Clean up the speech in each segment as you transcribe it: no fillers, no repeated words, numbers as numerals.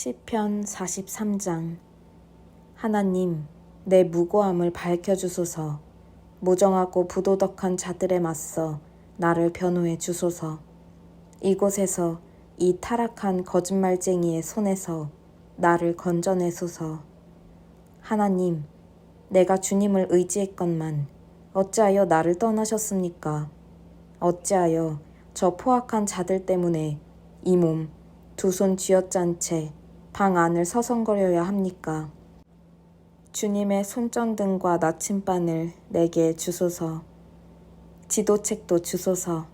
시편 43장. 하나님, 내 무고함을 밝혀주소서. 무정하고 부도덕한 자들에 맞서 나를 변호해 주소서. 이곳에서 이 타락한 거짓말쟁이의 손에서 나를 건져내소서. 하나님, 내가 주님을 의지했건만 어찌하여 나를 떠나셨습니까? 어찌하여 저 포악한 자들 때문에 이 몸 두 손 쥐어짠 채 방 안을 서성거려야 합니까? 주님의 손전등과 나침반을 내게 주소서. 지도책도 주소서.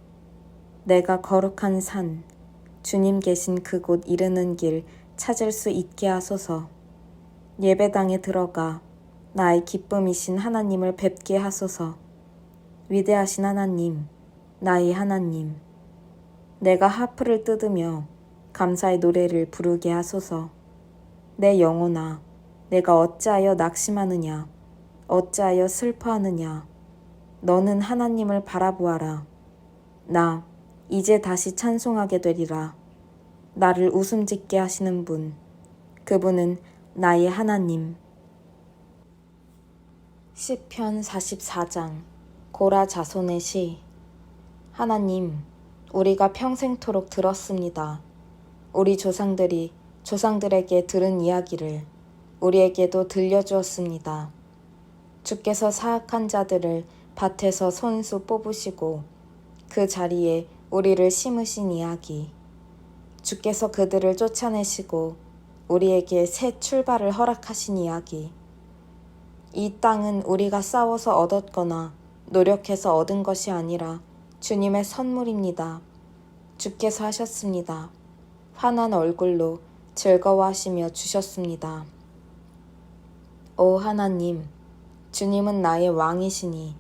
내가 거룩한 산, 주님 계신 그곳 이르는 길 찾을 수 있게 하소서. 예배당에 들어가 나의 기쁨이신 하나님을 뵙게 하소서. 위대하신 하나님, 나의 하나님, 내가 하프를 뜯으며 감사의 노래를 부르게 하소서. 내 영혼아, 내가 어찌하여 낙심하느냐, 어찌하여 슬퍼하느냐. 너는 하나님을 바라보아라. 나 이제 다시 찬송하게 되리라. 나를 웃음짓게 하시는 분, 그분은 나의 하나님. 시편 44장. 고라 자손의 시. 하나님, 우리가 평생토록 들었습니다. 우리 조상들이 조상들에게 들은 이야기를 우리에게도 들려주었습니다. 주께서 사악한 자들을 밭에서 손수 뽑으시고 그 자리에 우리를 심으신 이야기. 주께서 그들을 쫓아내시고 우리에게 새 출발을 허락하신 이야기. 이 땅은 우리가 싸워서 얻었거나 노력해서 얻은 것이 아니라 주님의 선물입니다. 주께서 하셨습니다. 환한 얼굴로 즐거워하시며 주셨습니다. 오 하나님, 주님은 나의 왕이시니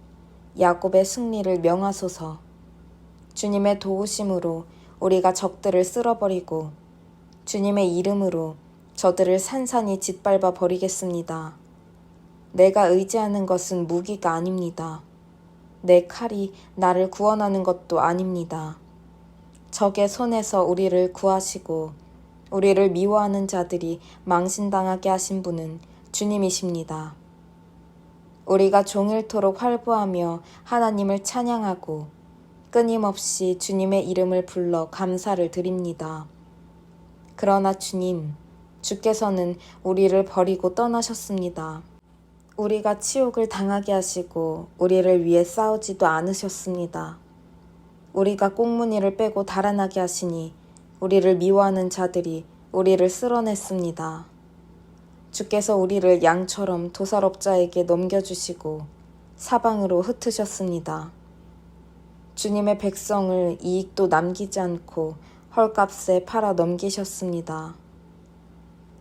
야곱의 승리를 명하소서. 주님의 도우심으로 우리가 적들을 쓸어버리고 주님의 이름으로 저들을 산산이 짓밟아 버리겠습니다. 내가 의지하는 것은 무기가 아닙니다. 내 칼이 나를 구원하는 것도 아닙니다. 적의 손에서 우리를 구하시고 우리를 미워하는 자들이 망신당하게 하신 분은 주님이십니다. 우리가 종일토록 활보하며 하나님을 찬양하고 끊임없이 주님의 이름을 불러 감사를 드립니다. 그러나 주님, 주께서는 우리를 버리고 떠나셨습니다. 우리가 치욕을 당하게 하시고 우리를 위해 싸우지도 않으셨습니다. 우리가 꽁무니를 빼고 달아나게 하시니 우리를 미워하는 자들이 우리를 쓸어냈습니다. 주께서 우리를 양처럼 도살업자에게 넘겨주시고 사방으로 흩으셨습니다. 주님의 백성을 이익도 남기지 않고 헐값에 팔아 넘기셨습니다.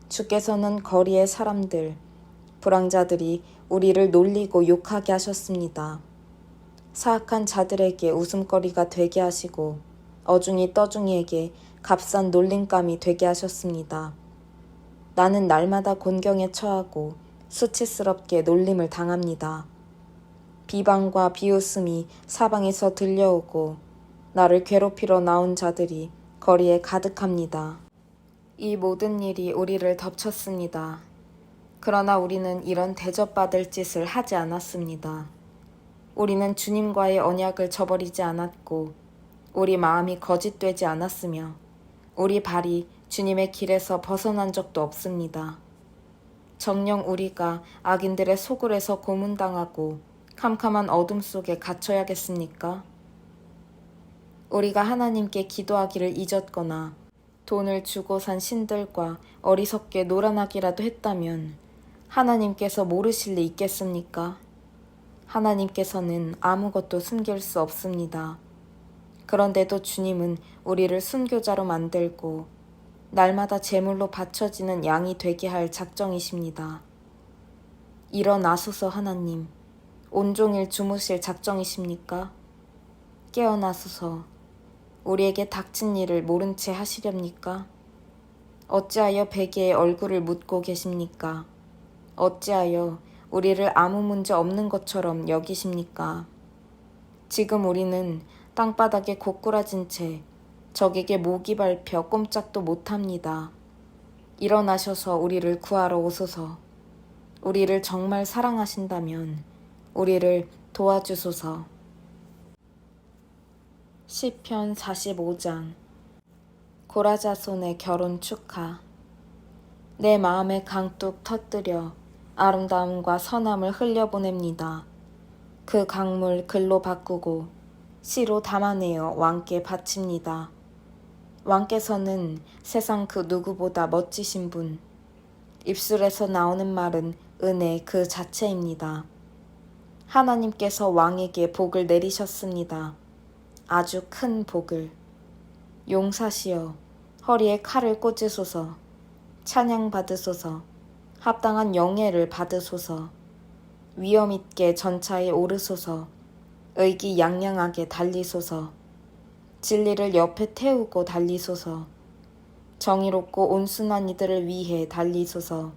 주께서는 거리의 사람들, 불황자들이 우리를 놀리고 욕하게 하셨습니다. 사악한 자들에게 웃음거리가 되게 하시고 어중이 떠중이에게 값싼 놀림감이 되게 하셨습니다. 나는 날마다 곤경에 처하고 수치스럽게 놀림을 당합니다. 비방과 비웃음이 사방에서 들려오고 나를 괴롭히러 나온 자들이 거리에 가득합니다. 이 모든 일이 우리를 덮쳤습니다. 그러나 우리는 이런 대접받을 짓을 하지 않았습니다. 우리는 주님과의 언약을 저버리지 않았고 우리 마음이 거짓되지 않았으며 우리 발이 주님의 길에서 벗어난 적도 없습니다. 정녕 우리가 악인들의 소굴에서 고문당하고 캄캄한 어둠 속에 갇혀야겠습니까? 우리가 하나님께 기도하기를 잊었거나 돈을 주고 산 신들과 어리석게 놀아나기라도 했다면 하나님께서 모르실 리 있겠습니까? 하나님께서는 아무것도 숨길 수 없습니다. 그런데도 주님은 우리를 순교자로 만들고 날마다 제물로 바쳐지는 양이 되게 할 작정이십니다. 일어나소서 하나님, 온종일 주무실 작정이십니까? 깨어나소서. 우리에게 닥친 일을 모른 채 하시렵니까? 어찌하여 베개에 얼굴을 묻고 계십니까? 어찌하여 우리를 아무 문제 없는 것처럼 여기십니까? 지금 우리는 땅바닥에 고꾸라진 채 적에게 목이 밟혀 꼼짝도 못합니다. 일어나셔서 우리를 구하러 오소서. 우리를 정말 사랑하신다면 우리를 도와주소서. 시편 45장. 고라자손의 결혼 축하. 내 마음에 강둑 터뜨려 아름다움과 선함을 흘려보냅니다. 그 강물 글로 바꾸고 씨로 담아내어 왕께 바칩니다. 왕께서는 세상 그 누구보다 멋지신 분. 입술에서 나오는 말은 은혜 그 자체입니다. 하나님께서 왕에게 복을 내리셨습니다. 아주 큰 복을. 용사시여 허리에 칼을 꽂으소서. 찬양 받으소서. 합당한 영예를 받으소서. 위엄 있게 전차에 오르소서. 의기양양하게 달리소서. 진리를 옆에 태우고 달리소서. 정의롭고 온순한 이들을 위해 달리소서.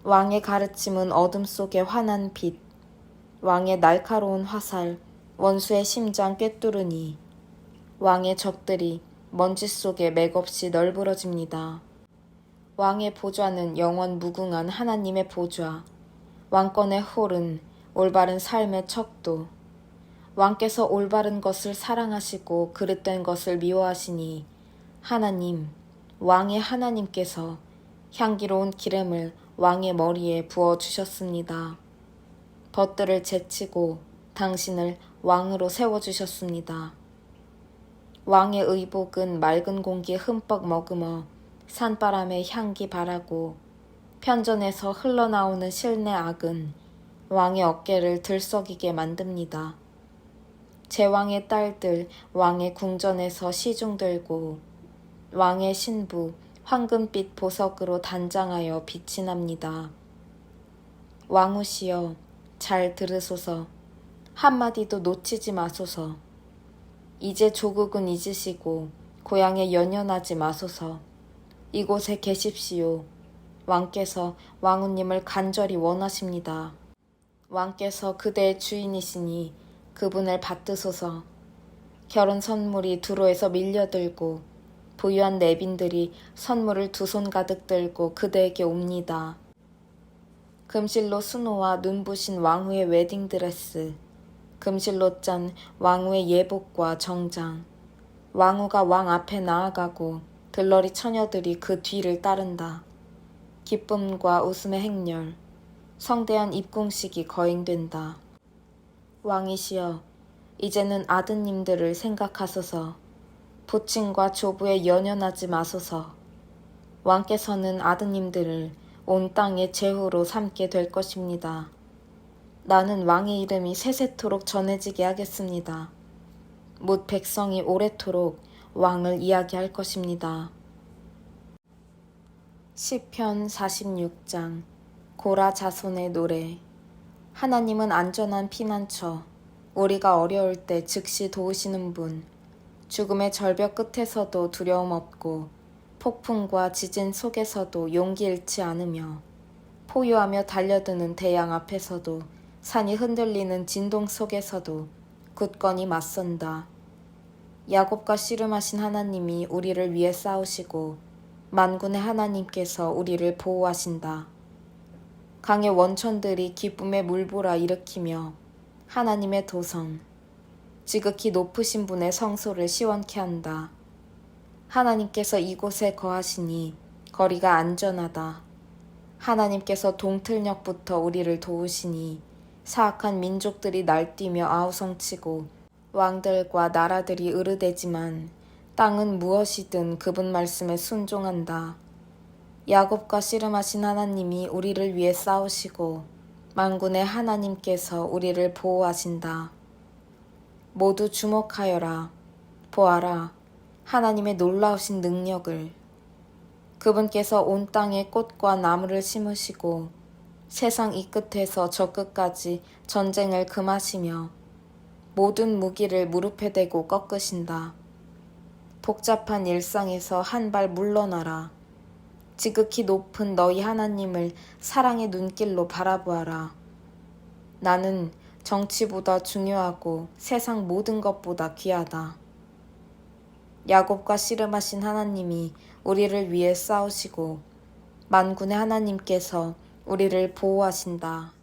왕의 가르침은 어둠 속의 환한 빛. 왕의 날카로운 화살 원수의 심장 꿰뚫으니 왕의 적들이 먼지 속에 맥없이 널브러집니다. 왕의 보좌는 영원 무궁한 하나님의 보좌. 왕권의 홀은 올바른 삶의 척도. 왕께서 올바른 것을 사랑하시고 그릇된 것을 미워하시니 하나님, 왕의 하나님께서 향기로운 기름을 왕의 머리에 부어주셨습니다. 벗들을 제치고 당신을 왕으로 세워주셨습니다. 왕의 의복은 맑은 공기 흠뻑 머금어 산바람에 향기 바라고 편전에서 흘러나오는 실내 악은 왕의 어깨를 들썩이게 만듭니다. 제왕의 딸들 왕의 궁전에서 시중 들고 왕의 신부 황금빛 보석으로 단장하여 빛이 납니다. 왕후시여 잘 들으소서. 한마디도 놓치지 마소서. 이제 조국은 잊으시고 고향에 연연하지 마소서. 이곳에 계십시오. 왕께서 왕후님을 간절히 원하십니다. 왕께서 그대의 주인이시니 그분을 받드소서. 결혼 선물이 두로에서 밀려들고 부유한 내빈들이 선물을 두 손 가득 들고 그대에게 옵니다. 금실로 수놓아 눈부신 왕후의 웨딩드레스, 금실로 짠 왕후의 예복과 정장, 왕후가 왕 앞에 나아가고 들러리 처녀들이 그 뒤를 따른다. 기쁨과 웃음의 행렬, 성대한 입궁식이 거행된다. 왕이시여, 이제는 아드님들을 생각하소서. 부친과 조부에 연연하지 마소서. 왕께서는 아드님들을 온 땅의 제후로 삼게 될 것입니다. 나는 왕의 이름이 세세토록 전해지게 하겠습니다. 뭇 백성이 오래토록 왕을 이야기할 것입니다. 시편 46장. 고라 자손의 노래. 하나님은 안전한 피난처, 우리가 어려울 때 즉시 도우시는 분. 죽음의 절벽 끝에서도 두려움 없고 폭풍과 지진 속에서도 용기 잃지 않으며 포효하며 달려드는 대양 앞에서도 산이 흔들리는 진동 속에서도 굳건히 맞선다. 야곱과 씨름하신 하나님이 우리를 위해 싸우시고 만군의 하나님께서 우리를 보호하신다. 강의 원천들이 기쁨의 물보라 일으키며 하나님의 도성, 지극히 높으신 분의 성소를 시원케 한다. 하나님께서 이곳에 거하시니 거리가 안전하다. 하나님께서 동틀녘부터 우리를 도우시니 사악한 민족들이 날뛰며 아우성치고 왕들과 나라들이 으르대지만 땅은 무엇이든 그분 말씀에 순종한다. 야곱과 씨름하신 하나님이 우리를 위해 싸우시고 만군의 하나님께서 우리를 보호하신다. 모두 주목하여라. 보아라. 하나님의 놀라우신 능력을. 그분께서 온 땅에 꽃과 나무를 심으시고 세상 이 끝에서 저 끝까지 전쟁을 금하시며 모든 무기를 무릎에 대고 꺾으신다. 복잡한 일상에서 한 발 물러나라. 지극히 높은 너희 하나님을 사랑의 눈길로 바라보아라. 나는 정치보다 중요하고 세상 모든 것보다 귀하다. 야곱과 씨름하신 하나님이 우리를 위해 싸우시고 만군의 하나님께서 우리를 보호하신다.